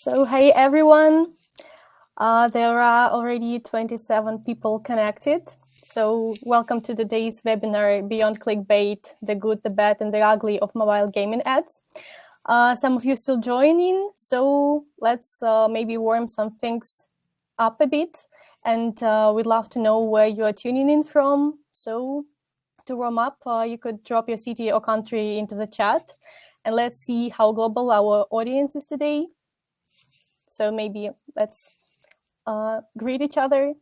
So, hey everyone, there are already 27 people connected. So welcome to today's webinar, Beyond Clickbait, the good, the bad, and the ugly of mobile gaming ads. Some of you still joining, so let's maybe warm some things up a bit. And we'd love to know where you are tuning in from. So to warm up, you could drop your city or country into the chat. And let's see how global our audience is today. So maybe let's greet each other.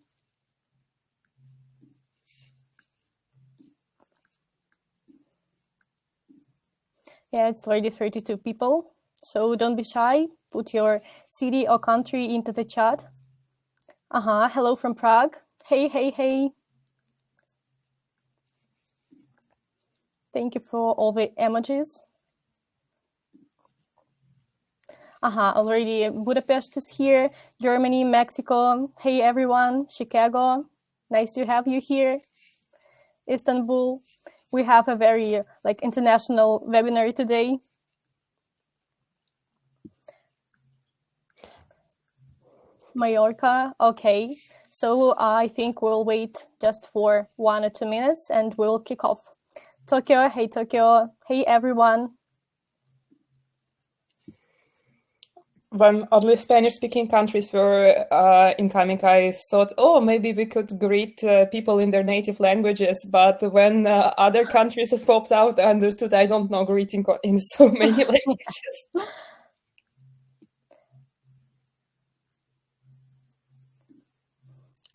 Yeah, it's already 32 people. So don't be shy. Put your city or country into the chat. Hello from Prague. Hey, hey, hey. Thank you for all the emojis. Already Budapest is here. Germany, Mexico. Hey, everyone. Chicago. Nice to have you here. Istanbul. We have a very international webinar today. Mallorca, okay. So I think we'll wait just for 1 or 2 minutes and we'll kick off. Tokyo, hey everyone. When only Spanish-speaking countries were incoming, I thought, oh, maybe we could greet people in their native languages. But when other countries have popped out, I understood I don't know greeting in so many languages.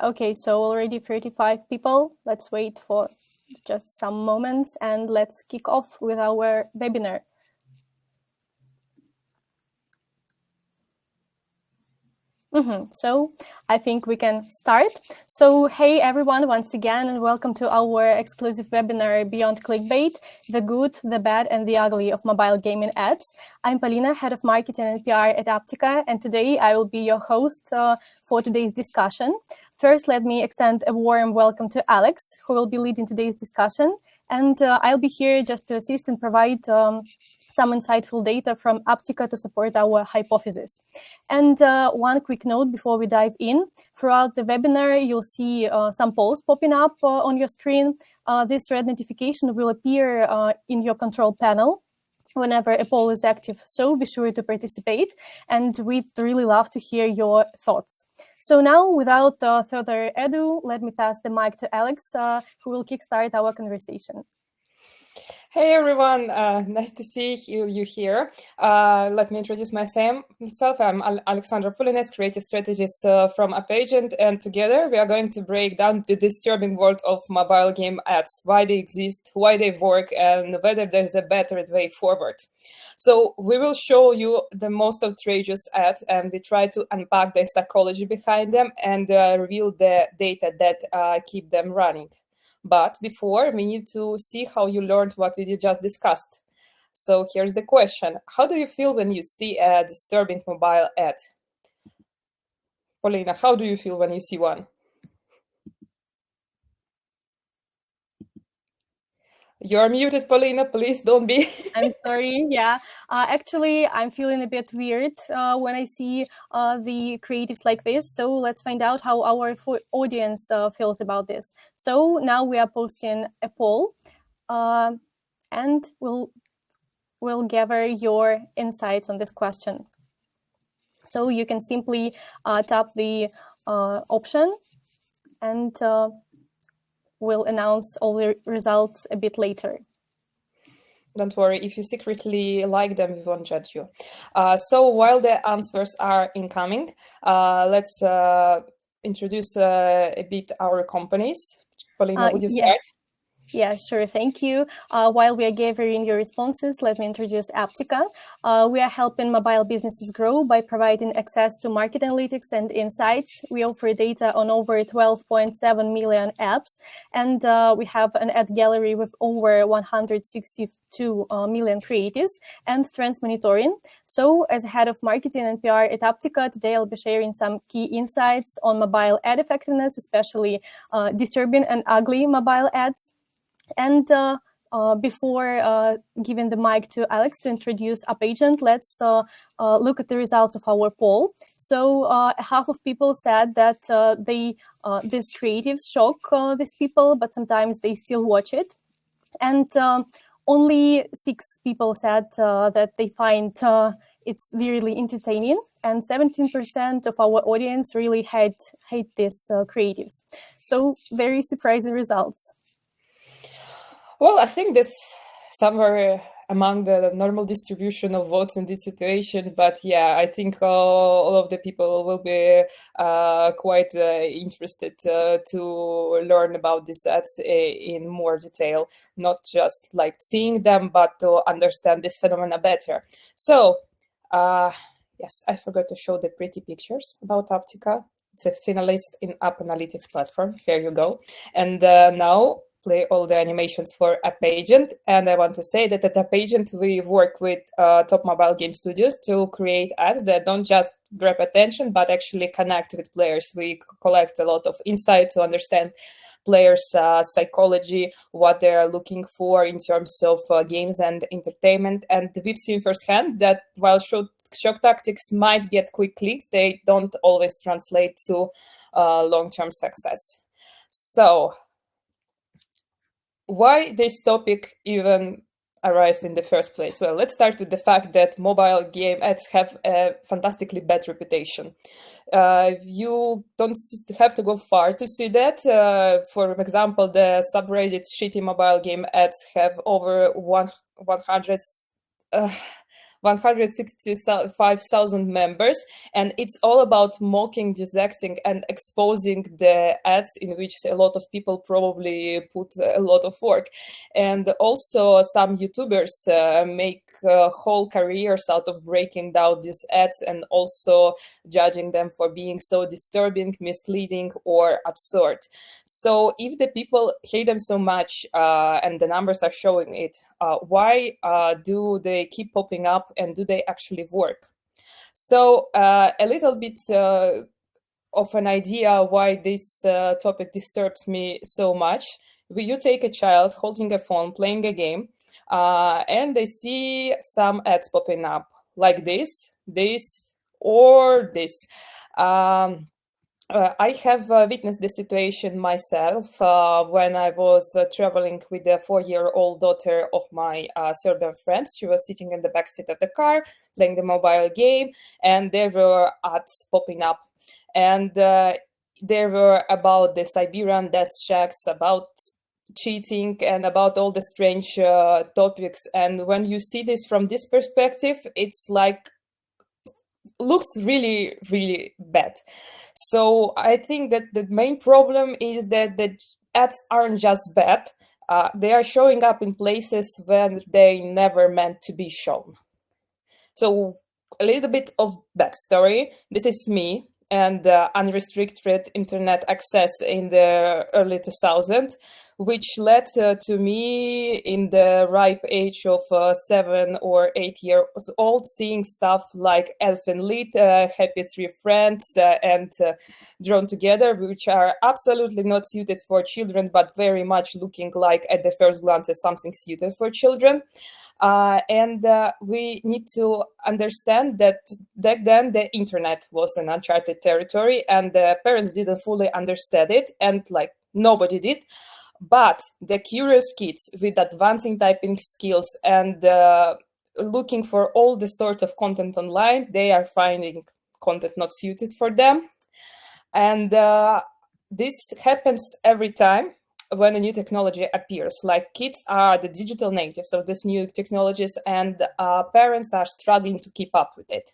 Okay, so already 35 people. Let's wait for just some moments and let's kick off with our webinar. So I think we can start. So hey everyone, once again, and welcome to our exclusive webinar, Beyond Clickbait, the good, the bad, and the ugly of mobile gaming ads. I'm Polina, Head of Marketing and PR at Apptica, and today I will be your host for today's discussion. First, let me extend a warm welcome to Alex, who will be leading today's discussion. And I'll be here just to assist and provide some insightful data from Apptica to support our hypothesis. And one quick note before we dive in. Throughout the webinar, you'll see some polls popping up on your screen. This red notification will appear in your control panel whenever a poll is active, so be sure to participate. And we'd really love to hear your thoughts. So now, without further ado, let me pass the mic to Alex, who will kickstart our conversation. Hey everyone, nice to see you here. Let me introduce myself. I'm Alexandra Pulinets, creative strategist from AppAgent, and together we are going to break down the disturbing world of mobile game ads, why they exist, why they work, and whether there's a better way forward. So we will show you the most outrageous ads, and we try to unpack the psychology behind them and reveal the data that keep them running. But before, we need to see how you learned what we just discussed. So here's the question. How do you feel when you see a disturbing mobile ad? Polina, how do you feel when you see one? You're muted, Polina. Please don't be. I'm sorry. Yeah, actually, I'm feeling a bit weird when I see the creatives like this. So let's find out how our audience feels about this. So now we are posting a poll, and we'll gather your insights on this question. So you can simply tap the option, and we'll announce all the results a bit later. Don't worry, if you secretly like them, we won't judge you. So while the answers are incoming, let's introduce a bit our companies. Polina, would you start? Yeah, sure. Thank you. While we are gathering your responses, let me introduce Apptica. We are helping mobile businesses grow by providing access to market analytics and insights. We offer data on over 12.7 million apps, and we have an ad gallery with over 162 million creatives and trends monitoring. So as head of marketing and PR at Apptica, today I'll be sharing some key insights on mobile ad effectiveness, especially disturbing and ugly mobile ads. And Before giving the mic to Alex to introduce AppAgent, let's look at the results of our poll. So half of people said that these creatives shock these people, but sometimes they still watch it. And only 6 people said that they find it's really entertaining, and 17% of our audience really hate these creatives. So very surprising results. Well, I think that's somewhere among the normal distribution of votes in this situation, but yeah, I think all of the people will be quite interested to learn about these ads in more detail, not just like seeing them, but to understand this phenomena better. So, yes, I forgot to show the pretty pictures about Apptica. It's a finalist in App Analytics platform. Here you go. And now play all the animations for AppAgent. And I want to say that at AppAgent, we work with top mobile game studios to create ads that don't just grab attention, but actually connect with players. We collect a lot of insight to understand players' psychology, what they're looking for in terms of games and entertainment. And we've seen firsthand that while shock tactics might get quick clicks, they don't always translate to long-term success. So why this topic even arose in the first place? Well, let's start with the fact that mobile game ads have a fantastically bad reputation. You don't have to go far to see that. For example, the subreddit shitty mobile game ads have over 165,000 members, and it's all about mocking, dissecting, and exposing the ads in which a lot of people probably put a lot of work. And also some YouTubers make whole careers out of breaking down these ads and also judging them for being so disturbing, misleading, or absurd. So if the people hate them so much, and the numbers are showing it, why do they keep popping up, and do they actually work? So a little bit of an idea why this topic disturbs me so much. You take a child holding a phone, playing a game, and they see some ads popping up like this, or this. I have witnessed the situation myself when I was traveling with the 4-year-old daughter of my Serbian friends. She was sitting in the backseat of the car, playing the mobile game, and there were ads popping up. And there were about the Siberian death shacks, about cheating, and about all the strange topics. And when you see this from this perspective, it's like looks really, really bad. So I think that the main problem is that the ads aren't just bad, they are showing up in places where they never meant to be shown. So a little bit of backstory. This is me and unrestricted internet access in the early 2000s, which led to me in the ripe age of 7 or 8 years old, seeing stuff like Elf and Lead, Happy Tree Friends, and Drawn Together, which are absolutely not suited for children, but very much looking like at the first glance as something suited for children. And we need to understand that back then the internet was an uncharted territory, and the parents didn't fully understand it, and like nobody did. But the curious kids with advancing typing skills and looking for all the sorts of content online, they are finding content not suited for them. And this happens every time when a new technology appears. Like, kids are the digital natives of these new technologies, and parents are struggling to keep up with it.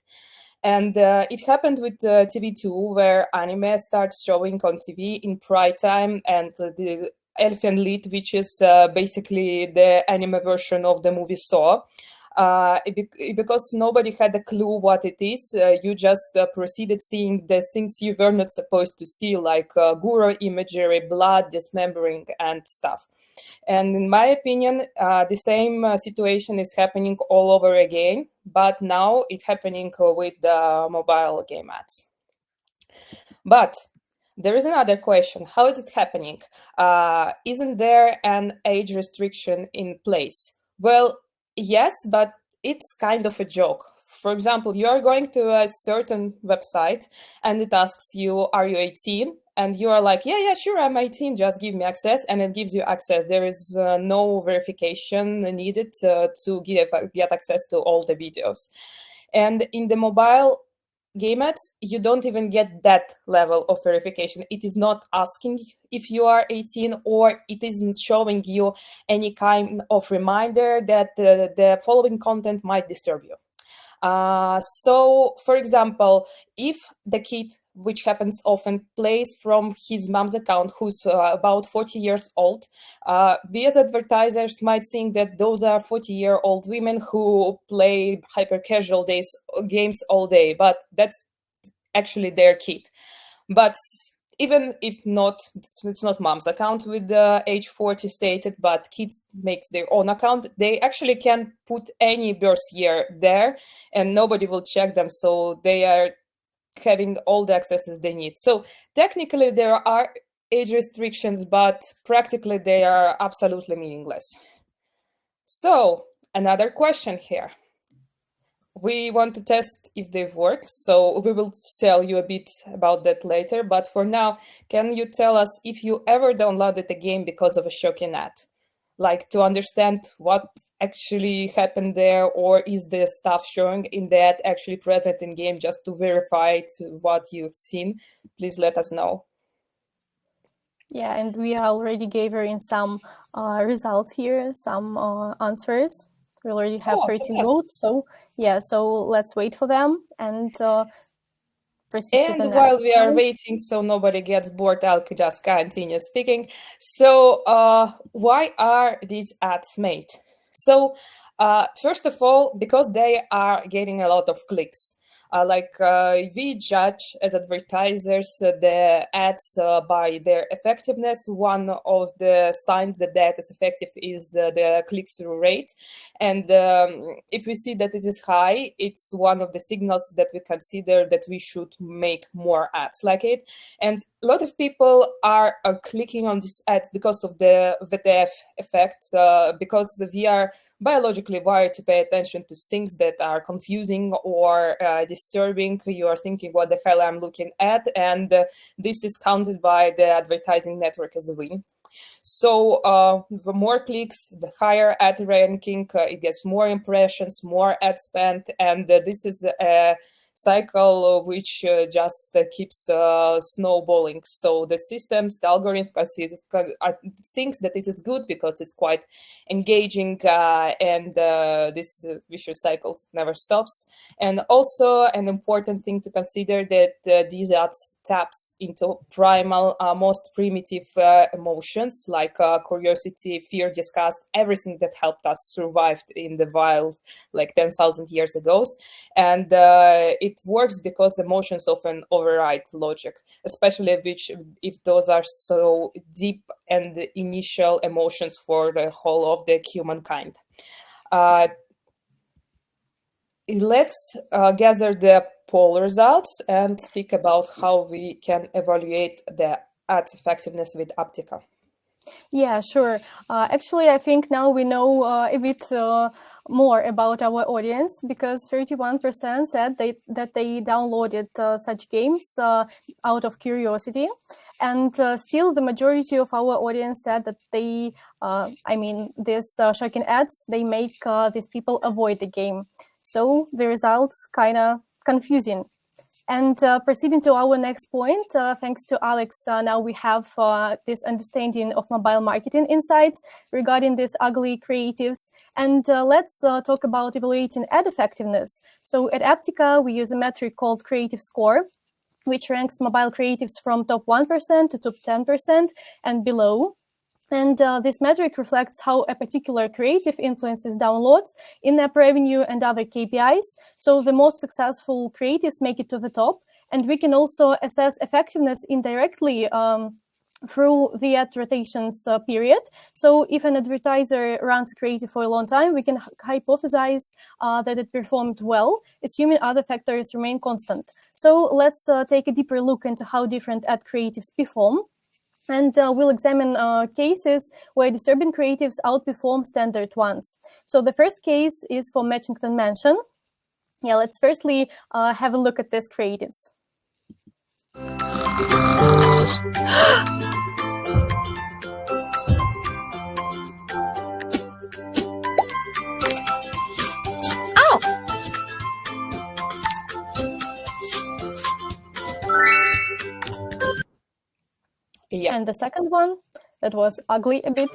And it happened with TV2, where anime starts showing on TV in prime time, and the Elf and Lead, which is basically the anime version of the movie Saw. Because nobody had a clue what it is, you just proceeded seeing the things you were not supposed to see, like gore imagery, blood, dismembering, and stuff. And in my opinion, the same situation is happening all over again, but now it's happening with the mobile game ads. But there is another question. How is it happening? Isn't there an age restriction in place? Well, yes, but it's kind of a joke. For example, you are going to a certain website and it asks you, are you 18? And you are like, yeah, sure, I'm 18, just give me access. And it gives you access. There is no verification needed to get access to all the videos. And in the mobile game ads, you don't even get that level of verification. It is not asking if you are 18, or it isn't showing you any kind of reminder that the following content might disturb you. So, for example, if the kid, which happens often, plays from his mom's account, who's about 40 years old, we as advertisers might think that those are 40-year-old women who play hyper-casual games all day, but that's actually their kid. But even if not, it's not mom's account with the age 40 stated, but kids makes their own account, they actually can put any birth year there and nobody will check them. So they are having all the accesses they need. So technically there are age restrictions, but practically they are absolutely meaningless. So another question here. We want to test if they've worked, so we will tell you a bit about that later. But for now, can you tell us if you ever downloaded a game because of a shocking ad? Like, to understand what actually happened there, or is the stuff showing in the ad actually present in game, just to verify what you've seen? Please let us know. Yeah, and we already gave her in some results here, some answers. We already have 13 votes, so yeah, so let's wait for them and proceed to the next. While we are waiting, so nobody gets bored, I'll just continue speaking. So why are these ads made? So first of all, because they are getting a lot of clicks. We judge as advertisers the ads by their effectiveness. One of the signs that is effective is the click-through rate. And if we see that it is high, it's one of the signals that we consider that we should make more ads like it. And a lot of people are clicking on these ads because of the VTF effect, because we are biologically wired to pay attention to things that are confusing or disturbing. You are thinking, what the hell I'm looking at? And this is counted by the advertising network as a win. So the more clicks, the higher ad ranking, it gets more impressions, more ad spend, and this is a cycle which just keeps snowballing. So the systems, the algorithm thinks that it is good because it's quite engaging, and this vicious cycle never stops. And also an important thing to consider that these ads taps into primal, most primitive emotions like curiosity, fear, disgust, everything that helped us survive in the wild like 10,000 years ago. And it works because emotions often override logic, especially if those are so deep and initial emotions for the whole of the humankind. Let's gather the poll results and speak about how we can evaluate the ad effectiveness with Apptica. Yeah, sure. Actually, I think now we know a bit more about our audience, because 31% said that they downloaded such games out of curiosity. And still the majority of our audience said that they, these shocking ads, they make these people avoid the game. So the results kind of confusing. And proceeding to our next point, thanks to Alex, now we have this understanding of mobile marketing insights regarding these ugly creatives. And let's talk about evaluating ad effectiveness. So at Apptica, we use a metric called Creative Score, which ranks mobile creatives from top 1% to top 10% and below. And this metric reflects how a particular creative influences downloads, in-app revenue, and other KPIs. So the most successful creatives make it to the top. And we can also assess effectiveness indirectly through the ad rotations period. So if an advertiser runs creative for a long time, we can hypothesize that it performed well, assuming other factors remain constant. So let's take a deeper look into how different ad creatives perform. And we'll examine cases where disturbing creatives outperform standard ones. So the first case is for Matchington Mansion. Yeah, let's firstly have a look at these creatives. Yeah. And the second one, that was ugly a bit.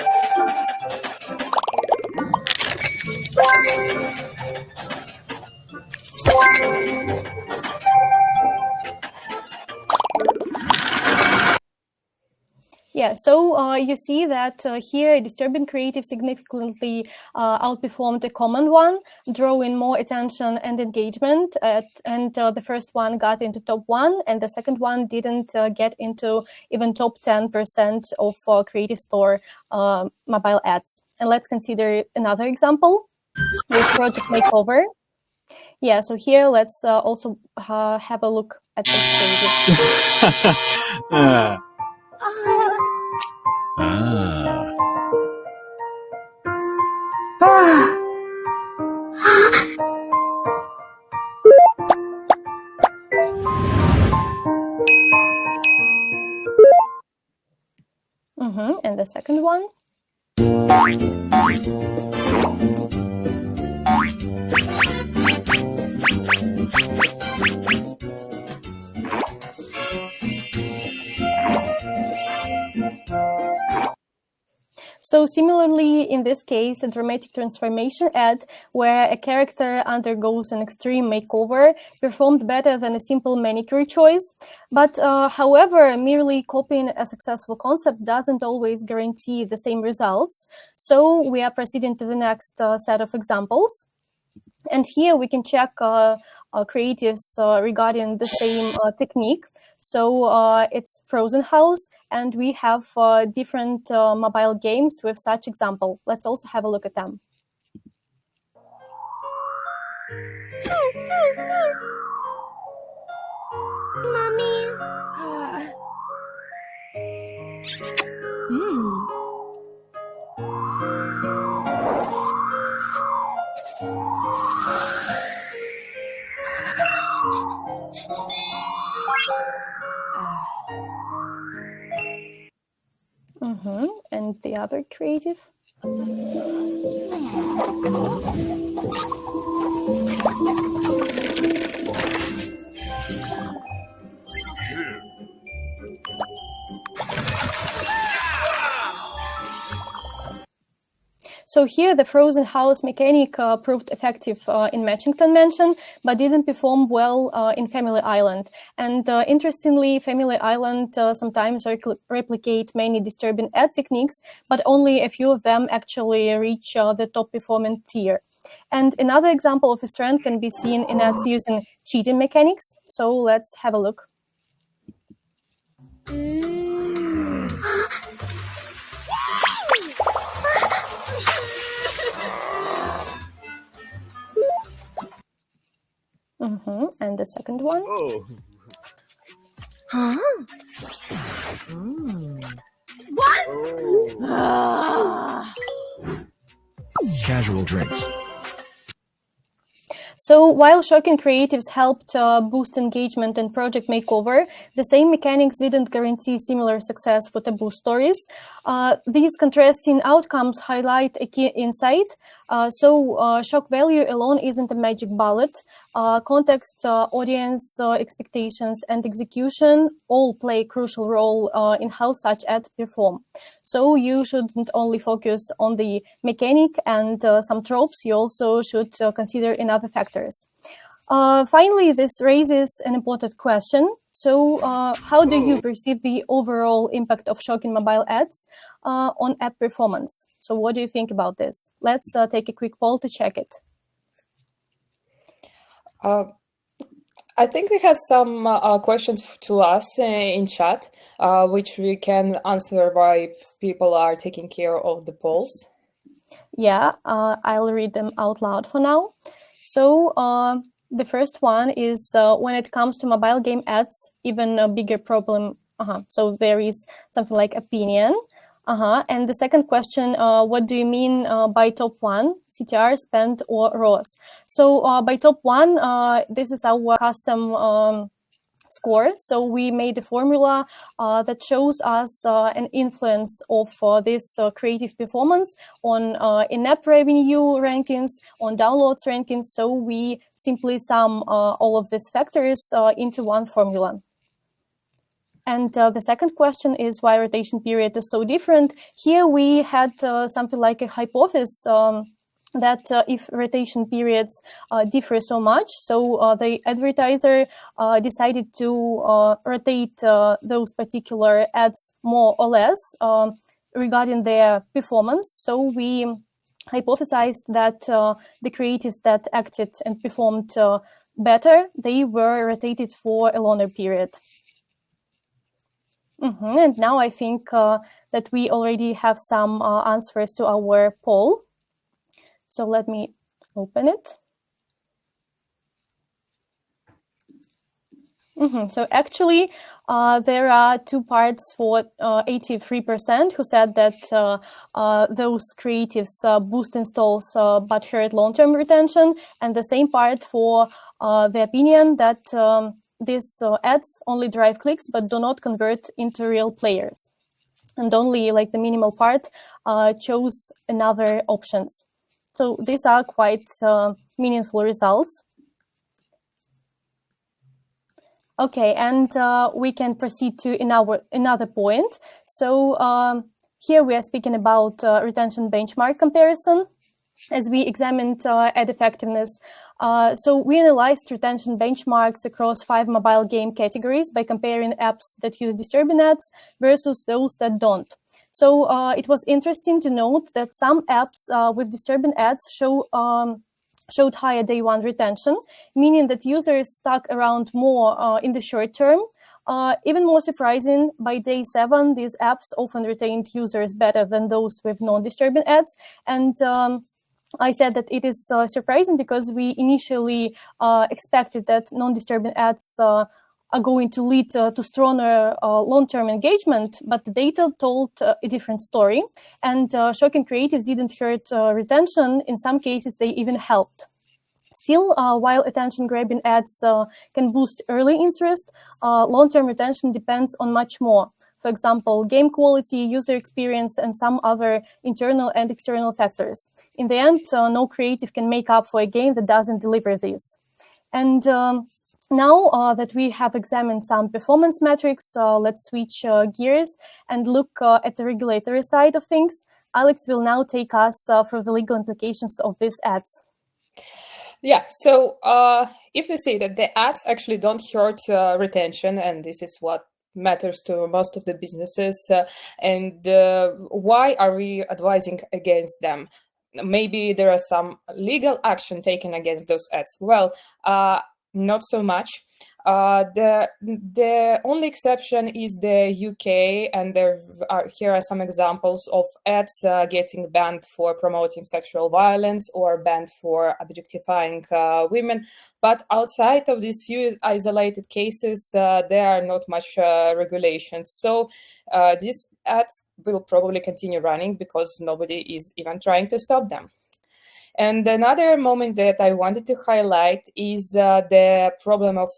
Yeah, so you see that here disturbing creative significantly outperformed a common one, drawing more attention and engagement. And the first one got into top 1, and the second one didn't get into even top 10% of Creative Store mobile ads. And let's consider another example with Project Makeover. Yeah, so here let's also have a look at this creative. And the second one. So similarly, in this case, a dramatic transformation ad where a character undergoes an extreme makeover performed better than a simple manicure choice. But however, merely copying a successful concept doesn't always guarantee the same results. So we are proceeding to the next set of examples. And here we can check creatives regarding the same technique. So it's Frozen House, and we have different mobile games with such example. Let's also have a look at them. Mommy. And the other creative. So here the frozen house mechanic proved effective in Matchington Mansion, but didn't perform well in Family Island. And interestingly, Family Island sometimes replicate many disturbing ad techniques, but only a few of them actually reach the top performing tier. And another example of a trend can be seen in ads using cheating mechanics. So let's have a look. And the second one. Oh. Huh? What? Oh. Casual drinks. So while shocking creatives helped boost engagement and Project Makeover, the same mechanics didn't guarantee similar success for taboo stories. These contrasting outcomes highlight a key insight. Shock value alone isn't a magic bullet. Context, audience expectations, and execution all play a crucial role in how such ads perform. So you shouldn't only focus on the mechanic and some tropes, you also should consider another factors. Finally, this raises an important question. So how do you perceive the overall impact of shocking mobile ads on ad performance? So what do you think about this? Let's take a quick poll to check it. I think we have some questions to us in chat, which we can answer while people are taking care of the polls. Yeah, I'll read them out loud for now. So the first one is when it comes to mobile game ads, even a bigger problem. So there is something like opinion. And the second question, what do you mean by top one, CTR, spend, or ROAS? So by top one, this is our custom score. So we made a formula that shows us an influence of this creative performance on in-app revenue rankings, on downloads rankings. So we simply sum all of these factors into one formula. And the second question is why rotation period is so different. Here we had something like a hypothesis that if rotation periods differ so much, so the advertiser decided to rotate those particular ads more or less regarding their performance. So we hypothesized that the creatives that acted and performed better, they were rotated for a longer period. And now I think that we already have some answers to our poll. So let me open it. So actually, there are two parts for 83% who said that those creatives boost installs but hurt long-term retention, and the same part for the opinion that these ads only drive clicks but do not convert into real players. And only like the minimal part chose another options. So these are quite meaningful results. Okay, and we can proceed to another point. So here we are speaking about retention benchmark comparison. As we examined ad effectiveness, so we analyzed retention benchmarks across 5 mobile game categories by comparing apps that use disturbing ads versus those that don't. So it was interesting to note that some apps with disturbing ads showed higher day one retention, meaning that users stuck around more in the short term. Even more surprising, by day 7, these apps often retained users better than those with non-disturbing ads. And I said that it is surprising because we initially expected that non-disturbing ads are going to lead to stronger long-term engagement, but the data told a different story. And shocking creatives didn't hurt retention. In some cases, they even helped. Still, while attention-grabbing ads can boost early interest, long-term retention depends on much more. For example, game quality, user experience, and some other internal and external factors. In the end, no creative can make up for a game that doesn't deliver this. And now that we have examined some performance metrics, let's switch gears and look at the regulatory side of things. Alex will now take us through the legal implications of these ads. Yeah, so if we see that the ads actually don't hurt retention, and this is what matters to most of the businesses, and why are we advising against them? Maybe there are some legal action taken against those ads. Well, not so much. The only exception is the UK, and here are some examples of ads getting banned for promoting sexual violence or banned for objectifying women. But outside of these few isolated cases, there are not much regulations. So these ads will probably continue running because nobody is even trying to stop them. And another moment that I wanted to highlight is the problem of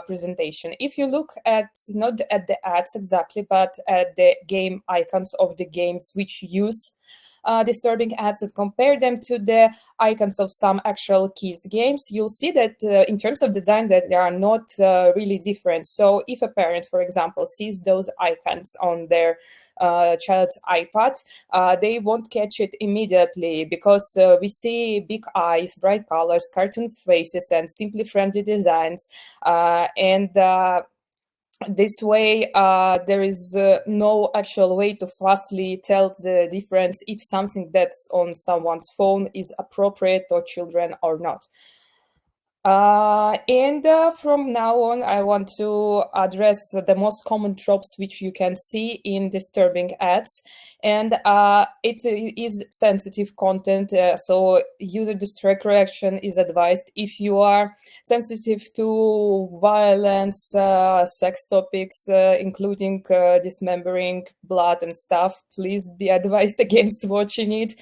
presentation. If you look at, not at the ads exactly, but at the game icons of the games which use disturbing ads and compare them to the icons of some actual keys games, you'll see that in terms of design that they are not really different. So if a parent, for example, sees those icons on their child's iPad, they won't catch it immediately because we see big eyes, bright colors, cartoon faces, and simply friendly designs. This way, there is no actual way to fastly tell the difference if something that's on someone's phone is appropriate for children or not. From now on, I want to address the most common tropes which you can see in disturbing ads. And it is sensitive content, so user distraction is advised. If you are sensitive to violence, sex topics, including dismembering, blood and stuff, please be advised against watching it.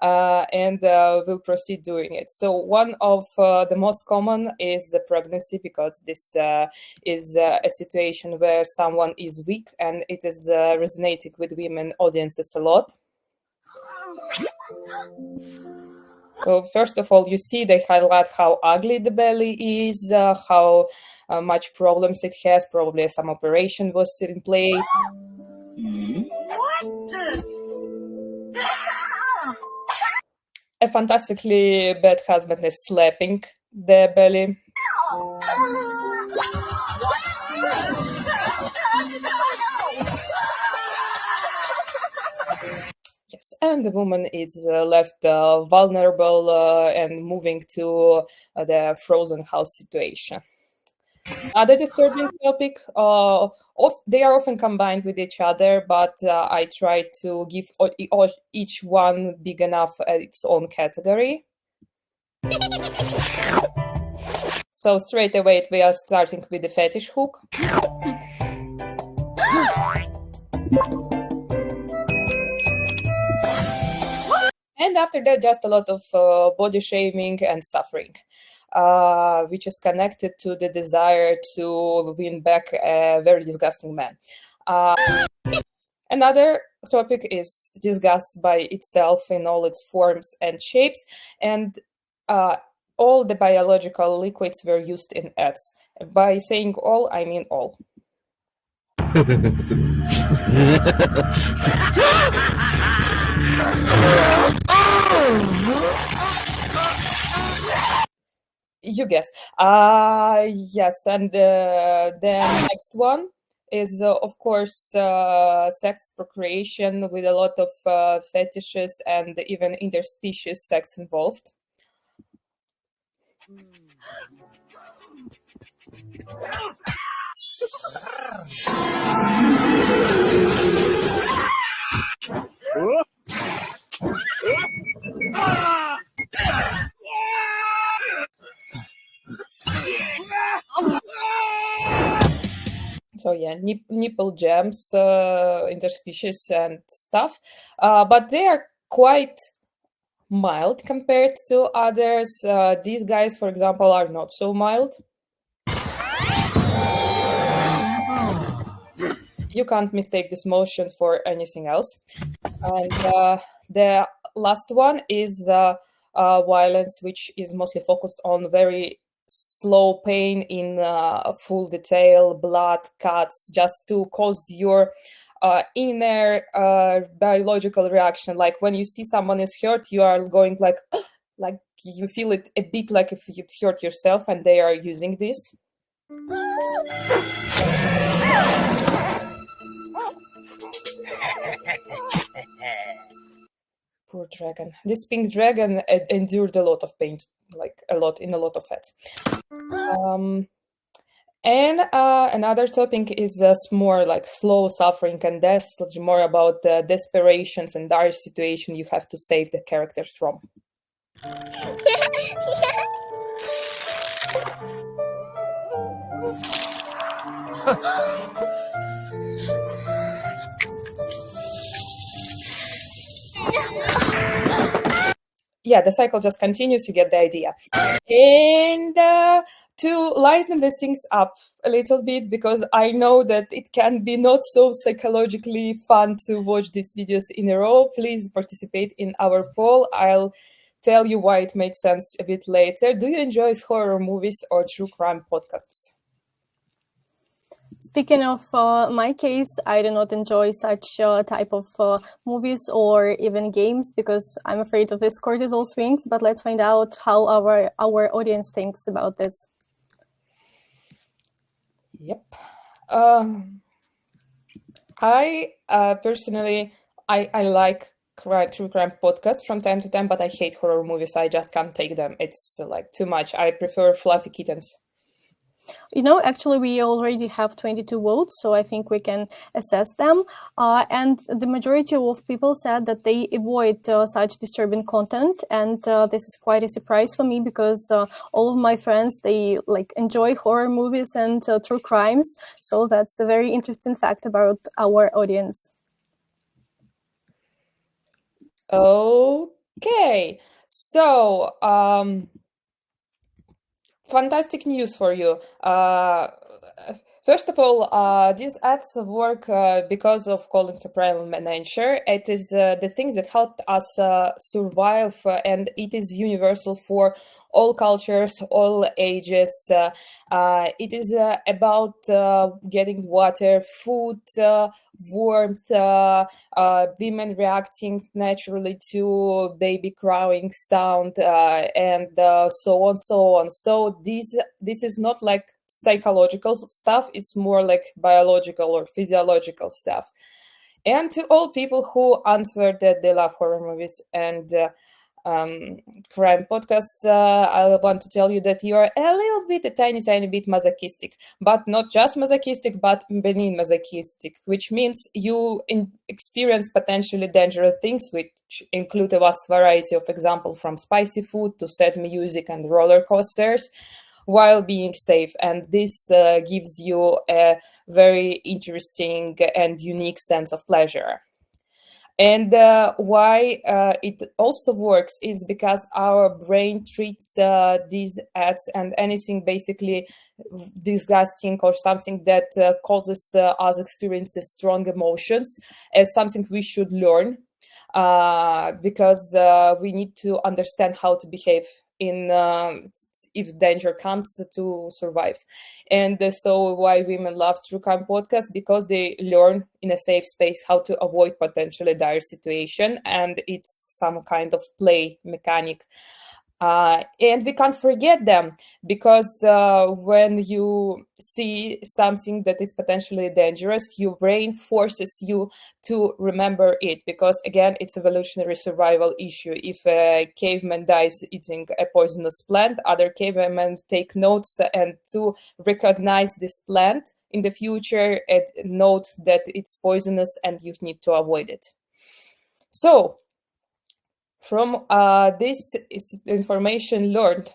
And we'll proceed doing it. So one of the most common is the pregnancy, because this is a situation where someone is weak, and it is resonating with women audiences a lot. So first of all, you see they highlight how ugly the belly is, how much problems it has, probably some operation was in place. A fantastically bad husband is slapping the belly. Yes, and the woman is left vulnerable and moving to the frozen house situation. Other disturbing topic, they are often combined with each other, but I try to give each one big enough its own category. So straight away we are starting with the fetish hook. And after that, just a lot of body shaming and suffering, which is connected to the desire to win back a very disgusting man. Another topic is disgust by itself in all its forms and shapes, and all the biological liquids were used in ads. By saying all, I mean all. You guess. Yes, and the next one is, of course, sex procreation, with a lot of fetishes and even interspecies sex involved. So yeah, nipple jams, interspecies and stuff, but they are quite mild compared to others. These guys, for example, are not so mild. You can't mistake this motion for anything else. And the last one is violence, which is mostly focused on very slow pain in full detail, blood, cuts, just to cause your inner biological reaction. Like when you see someone is hurt, you are going like you feel it a bit like if you hurt yourself, and they are using this. Poor dragon. This pink dragon endured a lot of pain, like a lot of ads. And another topic is more like slow suffering and death, more about the desperations and dire situation you have to save the characters from. Yeah, the cycle just continues. You get the idea. And to lighten the things up a little bit, because I know that it can be not so psychologically fun to watch these videos in a row, please participate in our poll. I'll tell you why it makes sense a bit later. Do you enjoy horror movies or true crime podcasts? Speaking of my case, I do not enjoy such type of movies or even games, because I'm afraid of this cortisol swings. But let's find out how our audience thinks about this. Yep. I personally, I like true crime podcasts from time to time, but I hate horror movies. I just can't take them. It's like too much. I prefer fluffy kittens. Actually, we already have 22 votes, so I think we can assess them. And the majority of people said that they avoid such disturbing content, and this is quite a surprise for me because all of my friends, they enjoy horror movies and true crimes. So that's a very interesting fact about our audience. Okay, so fantastic news for you. First of all, these ads work because of calling to primal manager. It is the thing that helped us survive, and it is universal for all cultures, all ages. It is about getting water, food, warmth, women reacting naturally to baby crowing sound, and so on, so on. So this is not like psychological stuff, it's more like biological or physiological stuff. And to all people who answered that they love horror movies and crime podcasts, I want to tell you that you are a tiny bit masochistic, but not just masochistic, but benign masochistic, which means you experience potentially dangerous things, which include a vast variety of examples from spicy food to sad music and roller coasters, while being safe. And this gives you a very interesting and unique sense of pleasure. And why it also works is because our brain treats these ads and anything basically disgusting or something that causes us experiences strong emotions as something we should learn, because we need to understand how to behave in if danger comes to survive. And so why women love true crime podcasts, because they learn in a safe space how to avoid potentially dire situation, and it's some kind of play mechanic. And we can't forget them, because when you see something that is potentially dangerous, your brain forces you to remember it, because again, it's evolutionary survival issue. If a caveman dies eating a poisonous plant, other cavemen take notes and to recognize this plant in the future and note that it's poisonous and you need to avoid it. So from this information learned,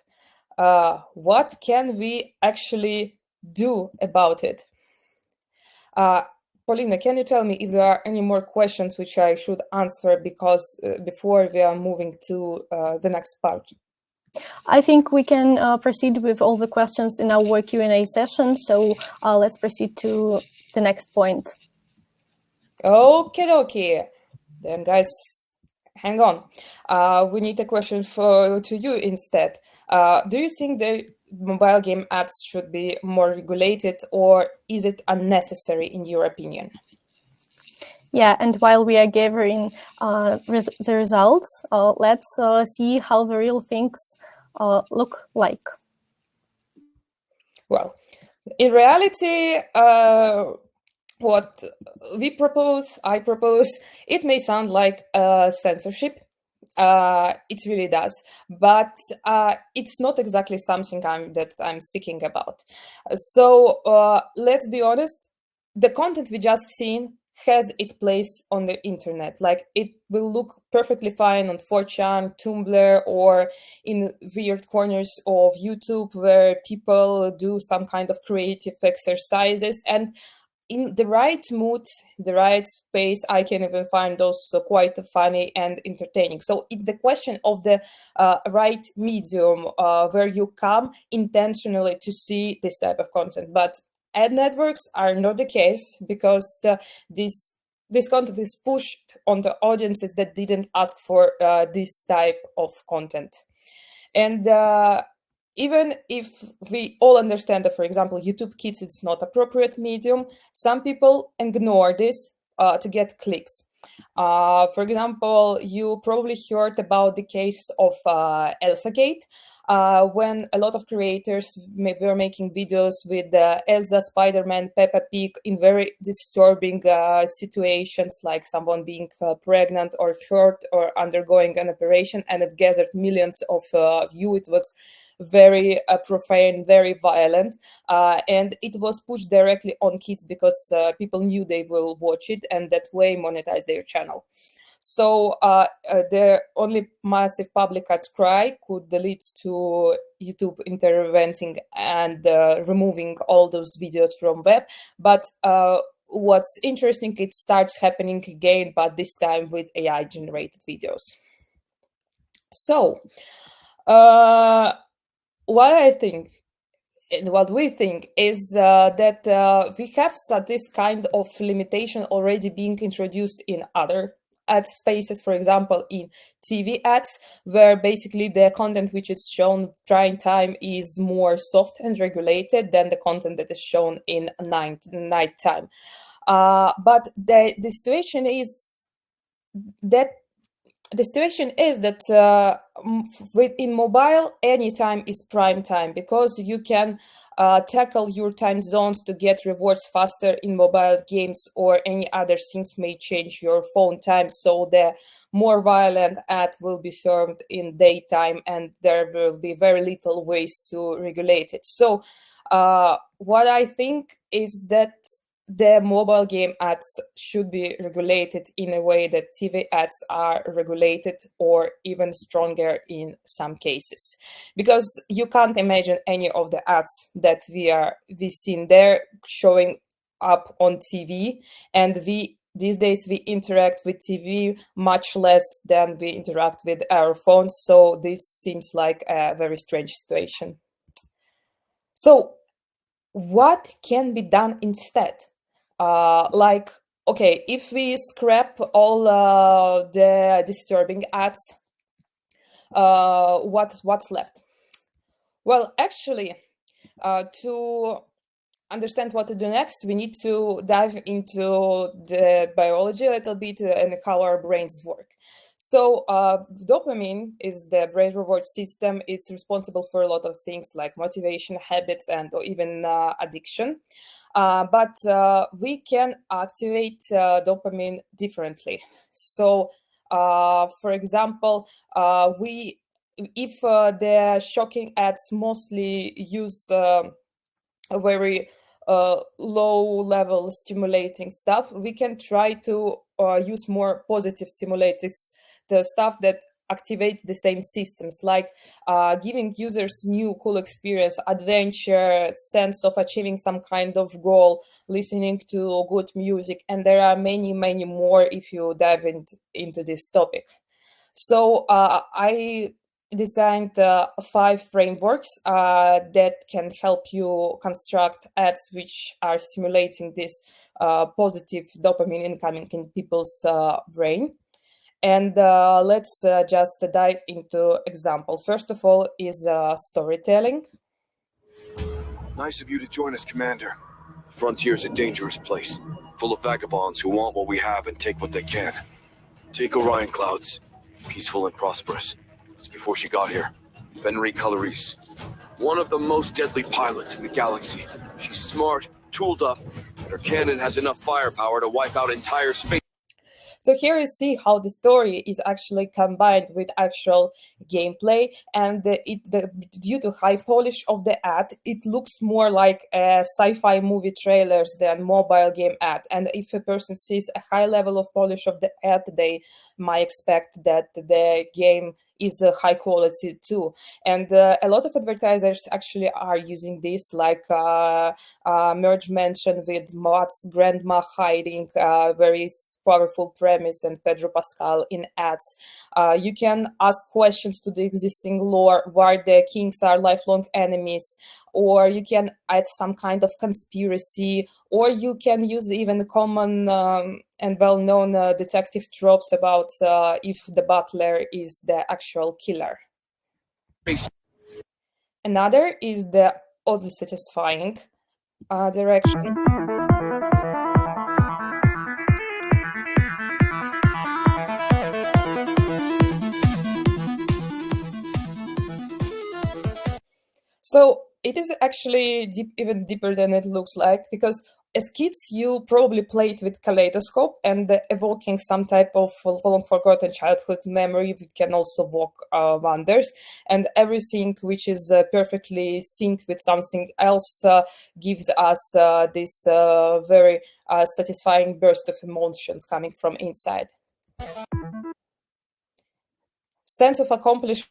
what can we actually do about it? Polina, can you tell me if there are any more questions which I should answer, because before we are moving to the next part? I think we can proceed with all the questions in our Q&A session. So let's proceed to the next point. Okay. Then guys, hang on. We need a question to you instead. Do you think the mobile game ads should be more regulated, or is it unnecessary in your opinion? Yeah, and while we are gathering the results, let's see how the real things look like. Well, in reality, what I propose, it may sound like censorship. It really does, but it's not exactly something that I'm speaking about. So let's be honest, the content we just seen has its place on the internet. Like, it will look perfectly fine on 4chan, Tumblr, or in weird corners of YouTube where people do some kind of creative exercises, and in the right mood, the right space, I can even find those quite funny and entertaining. So it's the question of the right medium where you come intentionally to see this type of content. But ad networks are not the case, because this content is pushed on the audiences that didn't ask for this type of content. And even if we all understand that, for example, YouTube Kids is not appropriate medium, some people ignore this to get clicks. For example, you probably heard about the case of Elsagate. when a lot of creators were making videos with Elsa, Spider-Man, Peppa Pig in very disturbing situations, like someone being pregnant or hurt or undergoing an operation, and it gathered millions of views. It was very profane, very violent, and it was pushed directly on kids because people knew they will watch it and that way monetize their channel. So the only massive public outcry could lead to YouTube intervening and removing all those videos from web. But what's interesting, it starts happening again, but this time with AI generated videos. So what I think and what we think is that we have this kind of limitation already being introduced in other ad spaces, for example, in TV ads, where basically the content which is shown prime time is more soft and regulated than the content that is shown in night time. But the situation is that in mobile, any time is prime time, because you can tackle your time zones to get rewards faster in mobile games, or any other things may change your phone time. So the more violent ad will be served in daytime, and there will be very little ways to regulate it. So what I think is that the mobile game ads should be regulated in a way that TV ads are regulated, or even stronger in some cases, because you can't imagine any of the ads that we seen there showing up on TV, and these days we interact with TV much less than we interact with our phones. So this seems like a very strange situation. So what can be done instead? Like, okay, if we scrap all the disturbing ads, what's left? Well, actually, to understand what to do next, we need to dive into the biology a little bit and how our brains work. So dopamine is the brain reward system. It's responsible for a lot of things like motivation, habits, and or even addiction. But we can activate dopamine differently. So, for example, if the shocking ads mostly use a very low-level stimulating stuff, we can try to use more positive stimulators, the stuff that activate the same systems, like giving users new cool experience, adventure, sense of achieving some kind of goal, listening to good music, and there are many more if you dive into this topic. So I designed 5 frameworks that can help you construct ads which are stimulating this positive dopamine incoming in people's brain. And let's just dive into examples. First of all is storytelling. Nice of you to join us, Commander. The frontier's a dangerous place, full of vagabonds who want what we have and take what they can. Take Orion Clouds, peaceful and prosperous. It's before she got here. Fenry Caloris, one of the most deadly pilots in the galaxy. She's smart, tooled up, and her cannon has enough firepower to wipe out entire space. So here you see how the story is actually combined with actual gameplay, and due to high polish of the ad, it looks more like sci-fi movie trailers than mobile game ad. And if a person sees a high level of polish of the ad, they might expect that the game is high quality too. And a lot of advertisers actually are using this, like Merge mentioned with Matt's grandma hiding, very powerful premise, and Pedro Pascal in ads. You can ask questions to the existing lore, why the kings are lifelong enemies, or you can add some kind of conspiracy, or you can use even common and well-known detective tropes about if the butler is the actual killer. Another is the oddly satisfying direction. So it is actually even deeper than it looks like, because as kids, you probably played with kaleidoscope and evoking some type of long forgotten childhood memory. We can also evoke wonders, and everything which is perfectly synced with something else gives us this very satisfying burst of emotions coming from inside. Sense of accomplishment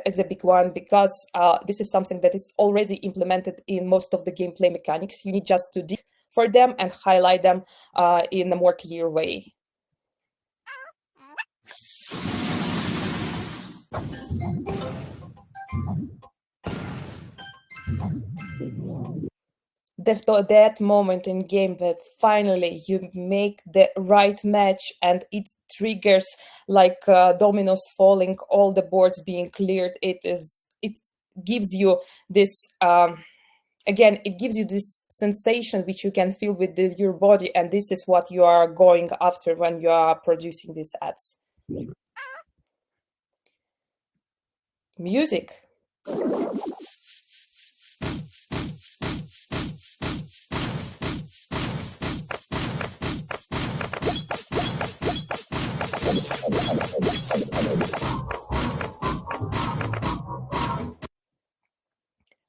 is a big one, because this is something that is already implemented in most of the gameplay mechanics. You need just to dig for them and highlight them in a more clear way. That moment in game that finally you make the right match and it triggers like dominoes falling, all the boards being cleared. It gives you this again, it gives you this sensation which you can feel with your body, and this is what you are going after when you are producing these ads. Music.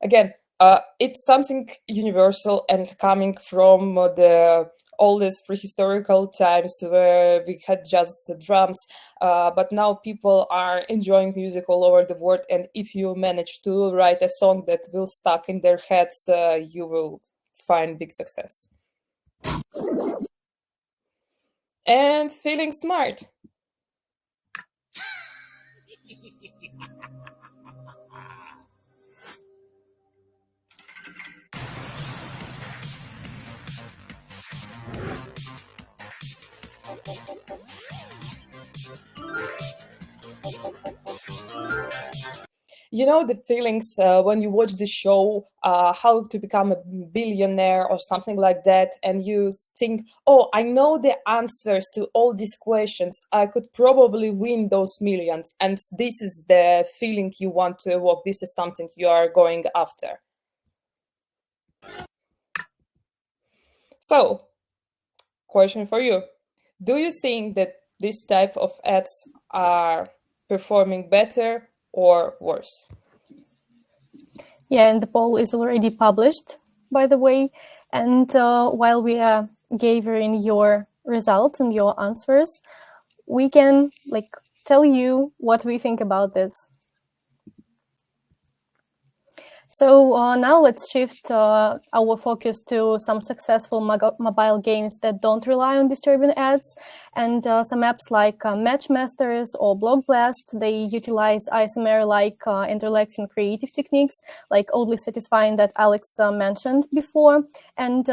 Again, it's something universal and coming from the oldest prehistorical times where we had just the drums, but now people are enjoying music all over the world, and if you manage to write a song that will stuck in their heads, you will find big success. And feeling smart. You know the feelings when you watch the show, How to Become a Billionaire or something like that, and you think, oh, I know the answers to all these questions. I could probably win those millions. And this is the feeling you want to evoke. This is something you are going after. So, question for you. Do you think that this type of ads are performing better or worse? Yeah, and the poll is already published, by the way. And while we are gathering your results and your answers, we can tell you what we think about this. So now let's shift our focus to some successful mobile games that don't rely on disturbing ads. And some apps like Matchmasters or Block Blast, they utilize ASMR-like interlacing creative techniques, like oddly satisfying that Alex mentioned before. And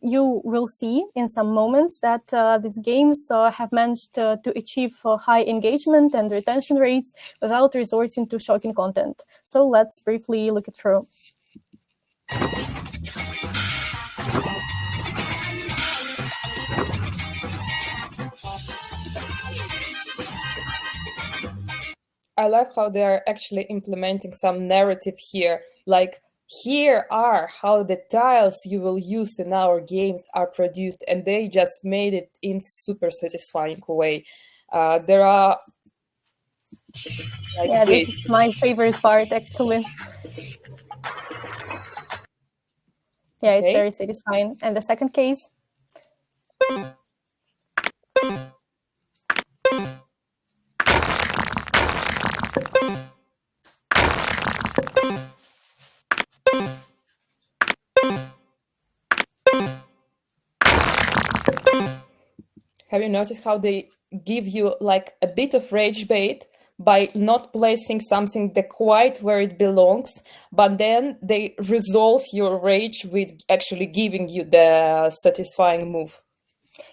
you will see in some moments that these games have managed to achieve high engagement and retention rates without resorting to shocking content. So let's briefly look it through. I love how they are actually implementing some narrative here, like here are how the tiles you will use in our games are produced, and they just made it in super satisfying way. There are yeah, this is my favorite part, actually. Yeah, it's very satisfying. And the second case? Have you noticed how they give you like a bit of rage bait by not placing something quite where it belongs, but then they resolve your rage with actually giving you the satisfying move?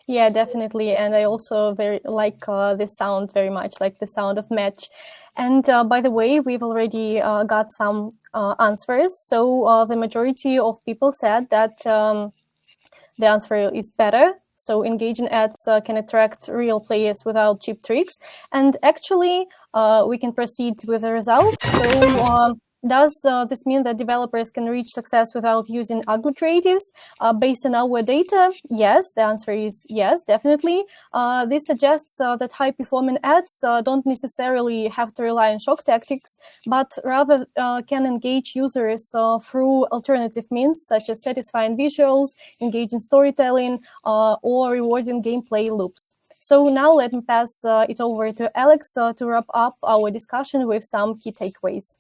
Yeah, definitely. And I also very like this sound very much, like the sound of match. And by the way, we've already got some answers. So the majority of people said that the answer is better. So engaging ads can attract real players without cheap tricks. And actually, we can proceed with the results. So does this mean that developers can reach success without using ugly creatives? Based on our data, yes. The answer is yes, definitely. This suggests that high-performing ads don't necessarily have to rely on shock tactics, but rather can engage users through alternative means, such as satisfying visuals, engaging storytelling, or rewarding gameplay loops. So now let me pass it over to Alex to wrap up our discussion with some key takeaways.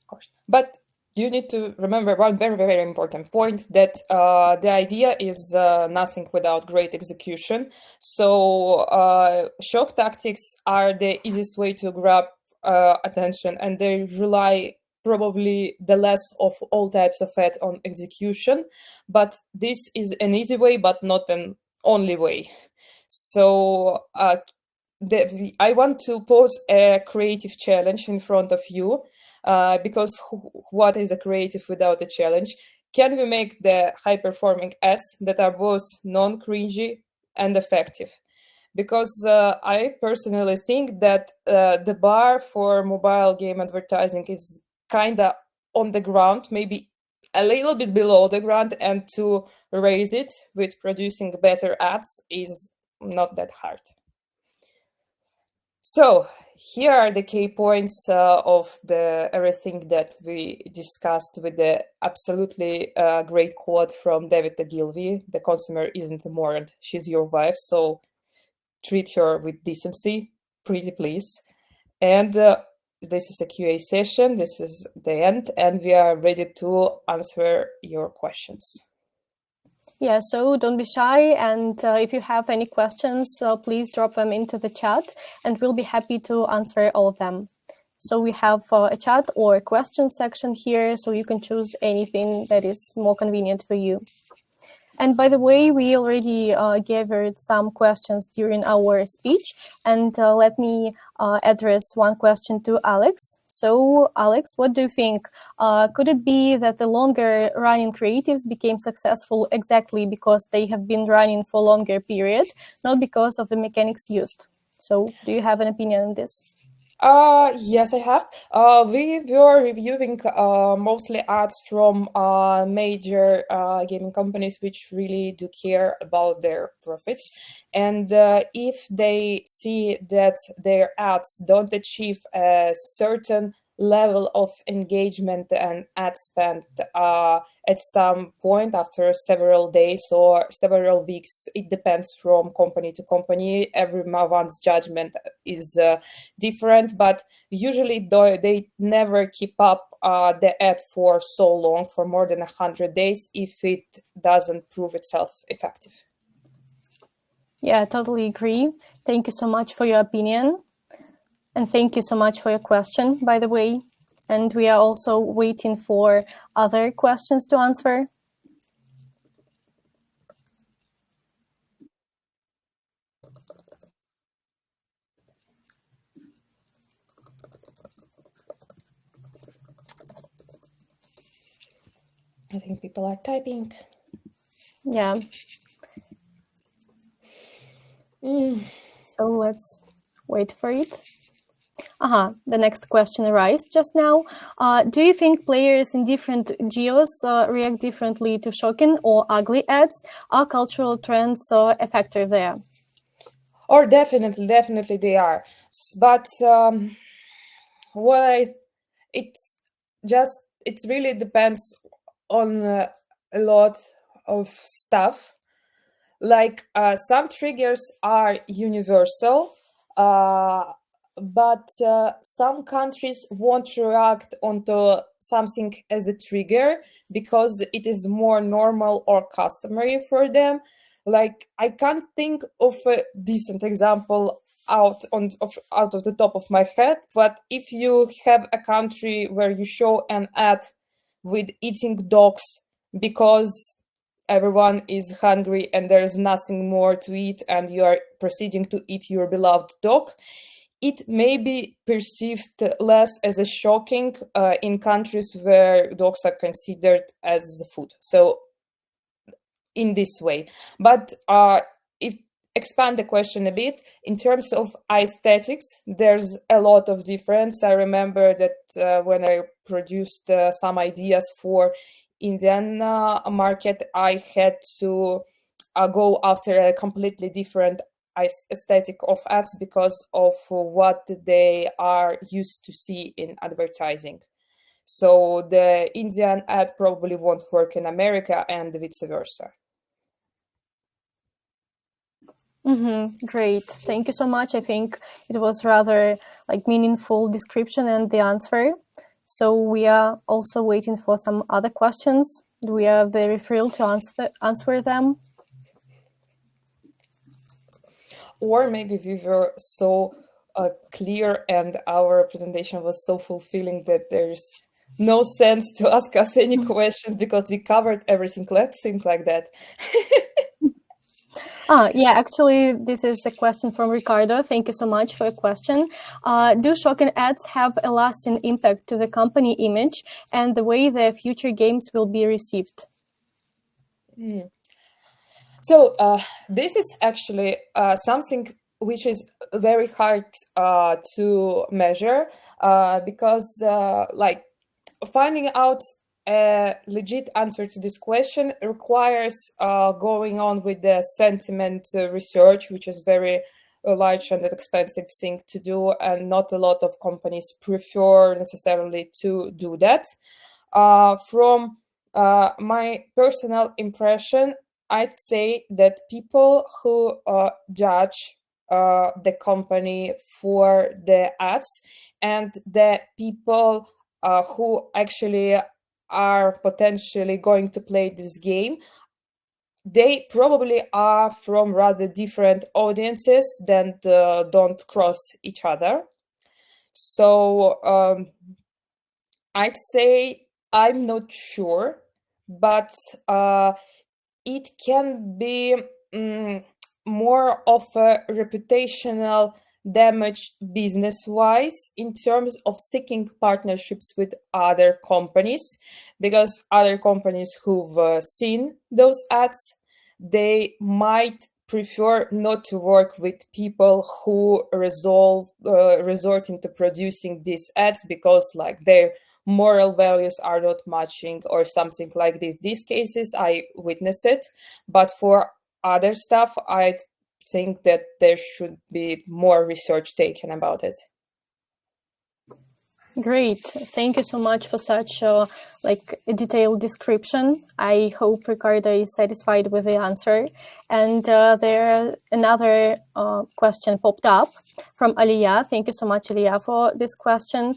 Of course. But you need to remember one very, very important point, that the idea is nothing without great execution. So shock tactics are the easiest way to grab attention, and they rely probably the less of all types of ad on execution. But this is an easy way, but not an only way. So I want to pose a creative challenge in front of you. Because what is a creative without a challenge? Can we make the high-performing ads that are both non-cringy and effective? Because I personally think that the bar for mobile game advertising is kind of on the ground, maybe a little bit below the ground, and to raise it with producing better ads is not that hard. So here are the key points of everything that we discussed, with the absolutely great quote from David Ogilvy: "The consumer isn't a moron, she's your wife, so treat her with decency, pretty please." And this is a QA session. This is the end, and we are ready to answer your questions. Yeah, so don't be shy, and if you have any questions, please drop them into the chat, and we'll be happy to answer all of them. So we have a chat or a question section here, so you can choose anything that is more convenient for you. And by the way, we already gathered some questions during our speech, and let me address one question to Alex. So, Alex, what do you think? Could it be that the longer running creatives became successful exactly because they have been running for a longer period, not because of the mechanics used? So, do you have an opinion on this? Yes, I have. We were reviewing mostly ads from major gaming companies, which really do care about their profits. And if they see that their ads don't achieve a certain level of engagement and ad spend at some point after several days or several weeks, it depends from company to company. Everyone's judgment is different, but usually they never keep up the ad for so long, for more than 100 days, if it doesn't prove itself effective. Yeah, I totally agree. Thank you so much for your opinion. And thank you so much for your question, by the way. And we are also waiting for other questions to answer. I think people are typing. Yeah. So let's wait for it. The next question arrived just now. Do you think players in different geos react differently to shocking or ugly ads? Are cultural trends a factor there? Or definitely they are. But it really depends on a lot of stuff. Like some triggers are universal, but some countries won't react onto something as a trigger because it is more normal or customary for them. Like, I can't think of a decent example out of the top of my head, but if you have a country where you show an ad with eating dogs because everyone is hungry and there's nothing more to eat, and you are proceeding to eat your beloved dog, it may be perceived less as a shocking in countries where dogs are considered as food. So in this way. But if expand the question a bit, in terms of aesthetics, there's a lot of difference. I remember that when I produced some ideas for Indian market, I had to go after a completely different aesthetic of ads because of what they are used to see in advertising. So the Indian ad probably won't work in America and vice versa. Great. Thank you so much. I think it was rather meaningful description and the answer. So we are also waiting for some other questions. We are very thrilled to answer them. Or maybe we were so clear and our presentation was so fulfilling that there's no sense to ask us any questions because we covered everything. Let's think like that. Yeah, actually, this is a question from Ricardo. Thank you so much for your question. Do shocking ads have a lasting impact to the company image and the way their future games will be received? So this is actually something which is very hard to measure because finding out a legit answer to this question requires going on with the sentiment research, which is very large and expensive thing to do, and not a lot of companies prefer necessarily to do that. From my personal impression, I'd say that people who judge the company for the ads and the people who actually are potentially going to play this game, they probably are from rather different audiences that don't cross each other. So I'd say I'm not sure, but it can be more of a reputational damage business-wise in terms of seeking partnerships with other companies, because other companies who've seen those ads, they might prefer not to work with people who resort into producing these ads because their moral values are not matching or something like this. These cases I witnessed it, but for other stuff, I think that there should be more research taken about it. Great. Thank you so much for such a detailed description. I hope Ricardo is satisfied with the answer. And there another question popped up from Aliyah. Thank you so much, Aliyah, for this question.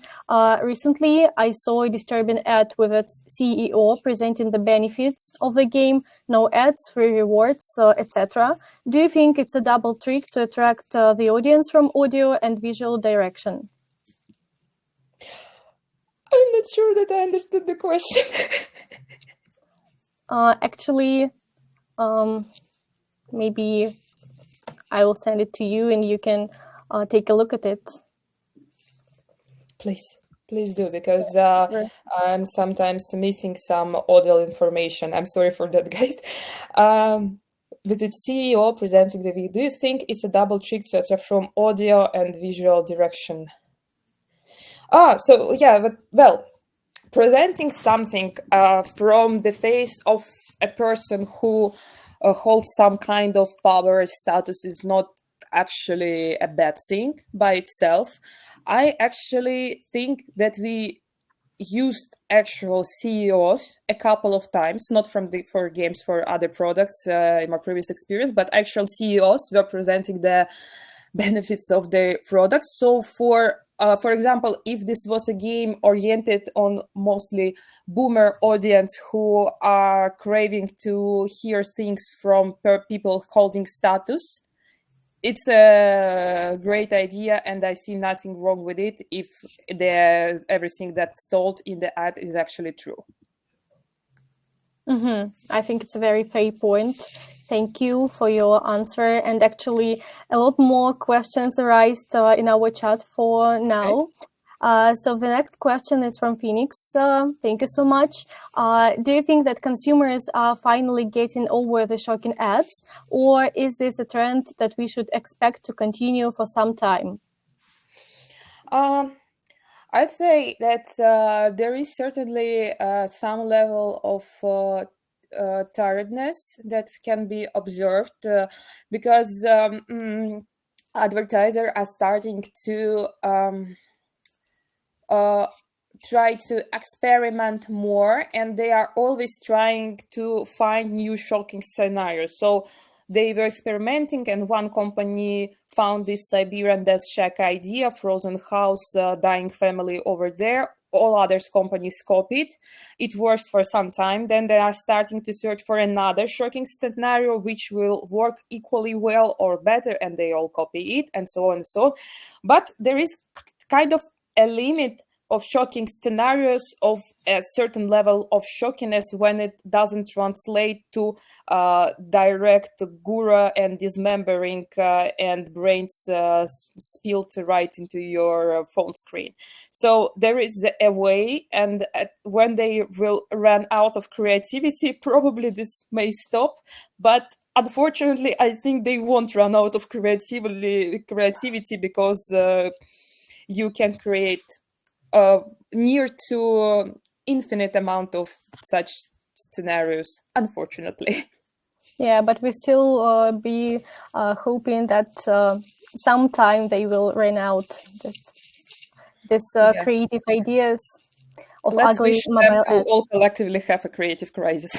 Recently, I saw a disturbing ad with its CEO presenting the benefits of the game, no ads, free rewards, etc. Do you think it's a double trick to attract the audience from audio and visual direction? I'm not sure that I understood the question. Actually, maybe I will send it to you and you can take a look at it. Please do, because sure. I'm sometimes missing some audio information. I'm sorry for that, guys. With its CEO presenting the video, do you think it's a double trick to attract from audio and visual direction? So yeah, but well, presenting something from the face of a person who holds some kind of power status is not actually a bad thing by itself. I actually think that we used actual CEOs a couple of times, not for games, for other products in my previous experience, but actual CEOs were presenting the benefits of the products. So for example, if this was a game oriented on mostly boomer audience who are craving to hear things from people holding status, it's a great idea, and I see nothing wrong with it if everything that's told in the ad is actually true. I think it's a very fair point. Thank you for your answer. And actually, a lot more questions arise in our chat for now. So the next question is from Phoenix. Thank you so much. Do you think that consumers are finally getting over the shocking ads, or is this a trend that we should expect to continue for some time? I'd say that there is certainly some level of tiredness that can be observed because advertisers are starting to try to experiment more, and they are always trying to find new shocking scenarios. So they were experimenting, and one company found this Siberian death shack idea, frozen house, dying family over there. All others companies copied. It works for some time. Then they are starting to search for another shocking scenario which will work equally well or better, and they all copy it, and so on and so on. But there is kind of a limit of shocking scenarios of a certain level of shockiness when it doesn't translate to direct gura and dismembering and brains spilled right into your phone screen. So there is a way, and when they will run out of creativity, probably this may stop. But unfortunately, I think they won't run out of creativity because you can create near to infinite amount of such scenarios, unfortunately. Yeah, but we still be hoping that sometime they will run out just this creative ideas of Let's ugly wish mobile them to ads. all collectively have a creative crisis.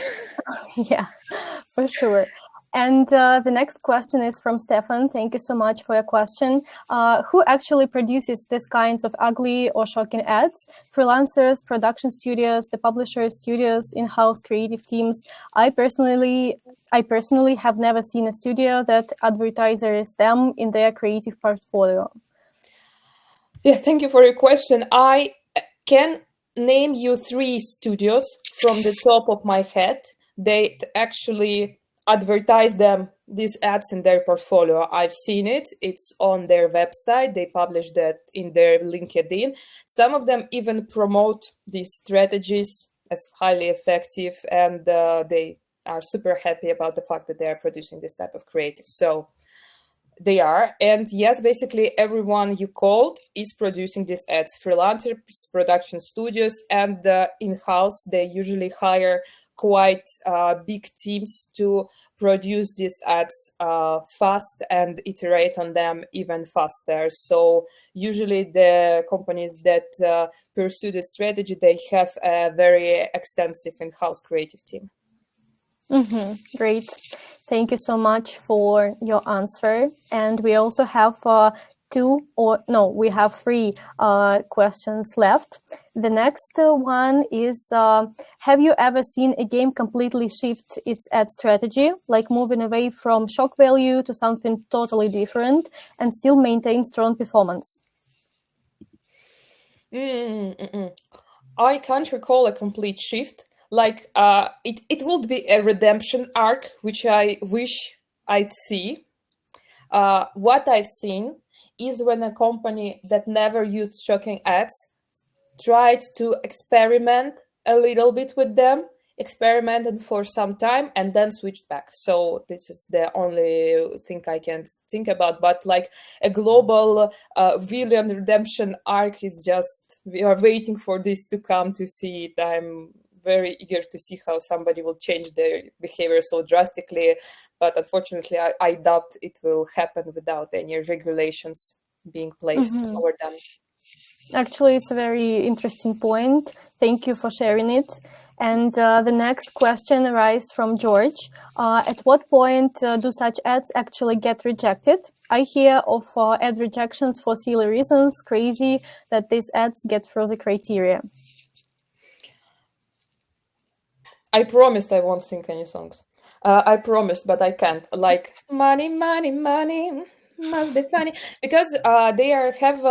Yeah, for sure. And the next question is from Stefan. Thank you so much for your question. Who actually produces these kinds of ugly or shocking ads? Freelancers, production studios, the publishers, studios, in-house creative teams. I personally have never seen a studio that advertises them in their creative portfolio. Yeah, thank you for your question. I can name you 3 studios from the top of my head. They actually advertise these ads in their portfolio. I've seen it. It's on their website. They publish that in their LinkedIn. Some of them even promote these strategies as highly effective, and they are super happy about the fact that they are producing this type of creative. So they are. And yes, basically everyone you called is producing these ads. Freelancers, production studios, and in-house, they usually hire quite big teams to produce these ads fast and iterate on them even faster. So usually the companies that pursue the strategy, they have a very extensive in-house creative team. Great. Thank you so much for your answer. And we also have we have 3 questions left. The next one is, have you ever seen a game completely shift its ad strategy, like moving away from shock value to something totally different and still maintain strong performance? I can't recall a complete shift. Like it would be a redemption arc, which I wish I'd see. What I've seen is when a company that never used shocking ads tried to experiment a little bit with them, experimented for some time, and then switched back. So this is the only thing I can think about. But like a global villain redemption arc is just, we are waiting for this to come to see it. I'm very eager to see how somebody will change their behavior so drastically. But unfortunately, I doubt it will happen without any regulations being placed over them. Actually, it's a very interesting point. Thank you for sharing it. And the next question arises from George. At what point do such ads actually get rejected? I hear of ad rejections for silly reasons. Crazy that these ads get through the criteria. I promised I won't sing any songs. I promised, but I can't. Like, money, money, money, must be funny. Because they have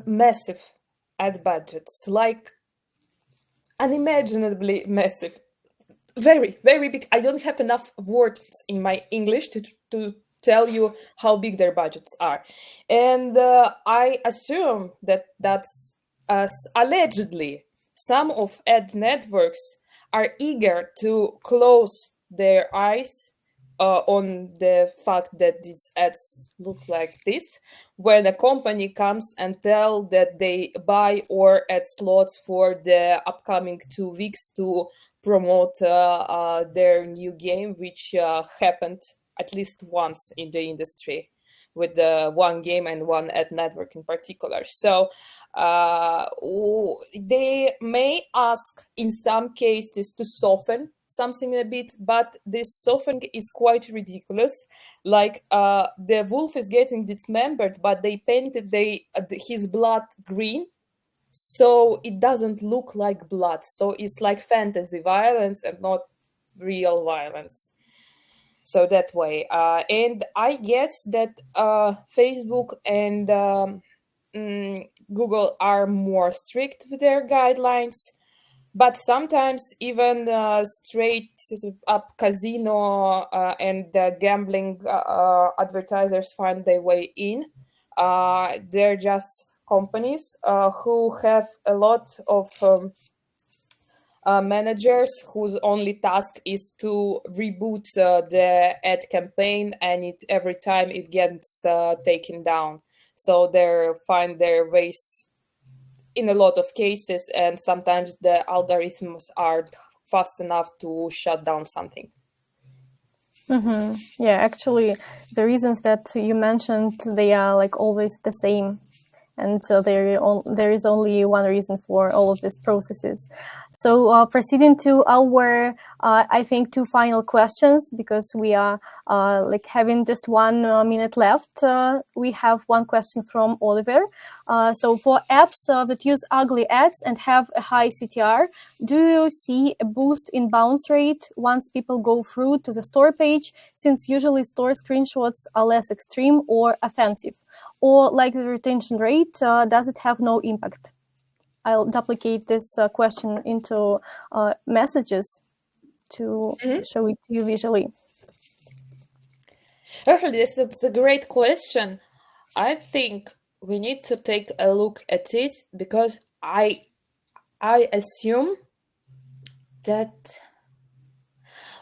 massive ad budgets, like unimaginably massive. Very, very big. I don't have enough words in my English to tell you how big their budgets are. And I assume that that's allegedly some of ad networks are eager to close their eyes on the fact that these ads look like this when a company comes and tell that they buy or ad slots for the upcoming 2 weeks to promote their new game, which happened at least once in the industry with one game and one ad network in particular. So they may ask in some cases to soften something a bit, but this softening is quite ridiculous. Like the wolf is getting dismembered, but they painted his blood green, so it doesn't look like blood. So it's like fantasy violence and not real violence. So that way, and I guess that Facebook and Google are more strict with their guidelines, but sometimes even straight up casino and gambling advertisers find their way in. They're just companies who have a lot of managers whose only task is to reboot the ad campaign, and every time it gets taken down. So they find their ways in a lot of cases, and sometimes the algorithms are fast enough to shut down something. Mm-hmm. Yeah, actually, the reasons that you mentioned, they are like always the same. And so there is only one reason for all of these processes. So proceeding to our, I think, 2 final questions, because we are like having just 1 minute left. We have one question from Oliver. So for apps that use ugly ads and have a high CTR, do you see a boost in bounce rate once people go through to the store page, since usually store screenshots are less extreme or offensive? Or like the retention rate, does it have no impact? I'll duplicate this question into messages to show it to you visually. Actually, this is a great question. I think we need to take a look at it, because I assume that,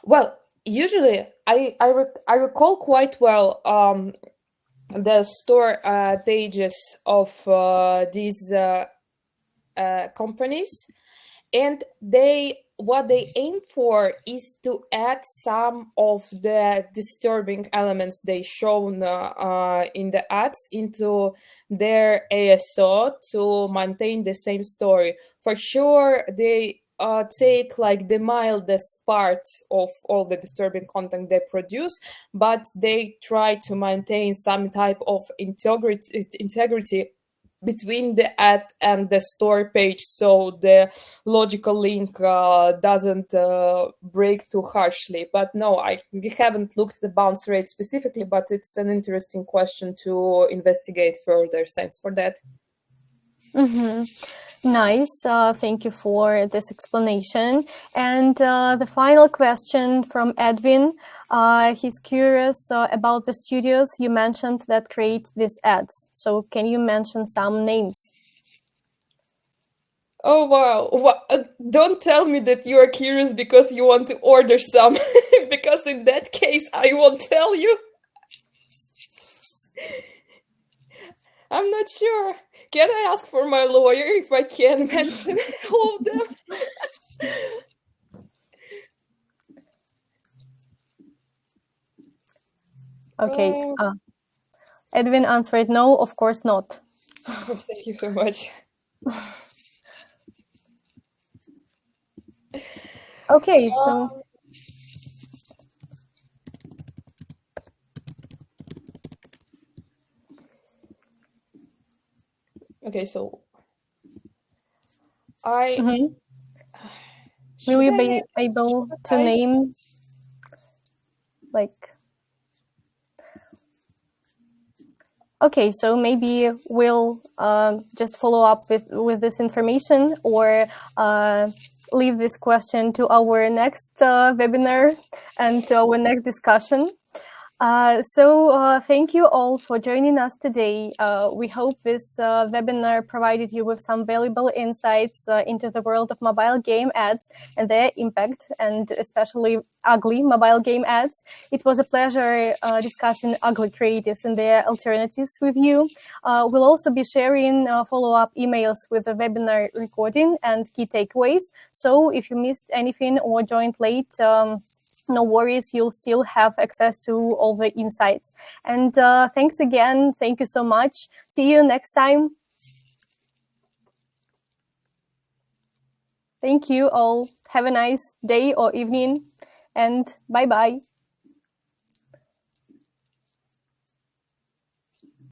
well, usually I recall quite well the store pages of these companies, and what they aim for is to add some of the disturbing elements they shown in the ads into their ASO to maintain the same story. For sure, they take like the mildest part of all the disturbing content they produce, but they try to maintain some type of integrity between the ad and the store page, so the logical link doesn't break too harshly. But no, we haven't looked at the bounce rate specifically, but it's an interesting question to investigate further. Thanks for that. Mm-hmm. Nice. Thank you for this explanation. And the final question from Edwin. He's curious about the studios you mentioned that create these ads. So can you mention some names? Oh, wow. Don't tell me that you are curious because you want to order some, because in that case, I won't tell you. I'm not sure. Can I ask for my lawyer if I can mention all of them? Okay. Edwin answered no, of course not. Oh, thank you so much. Okay, so... Okay, so I... Will you be able to name, like... Okay, so maybe we'll just follow up with this information, or leave this question to our next webinar and to our next discussion. Thank you all for joining us today. We hope this webinar provided you with some valuable insights into the world of mobile game ads and their impact, and especially ugly mobile game ads. It was a pleasure discussing ugly creatives and their alternatives with you. We'll also be sharing follow-up emails with the webinar recording and key takeaways. So if you missed anything or joined late, no worries, you'll still have access to all the insights. And thanks again. Thank you so much. See you next time. Thank you all. Have a nice day or evening, and bye-bye.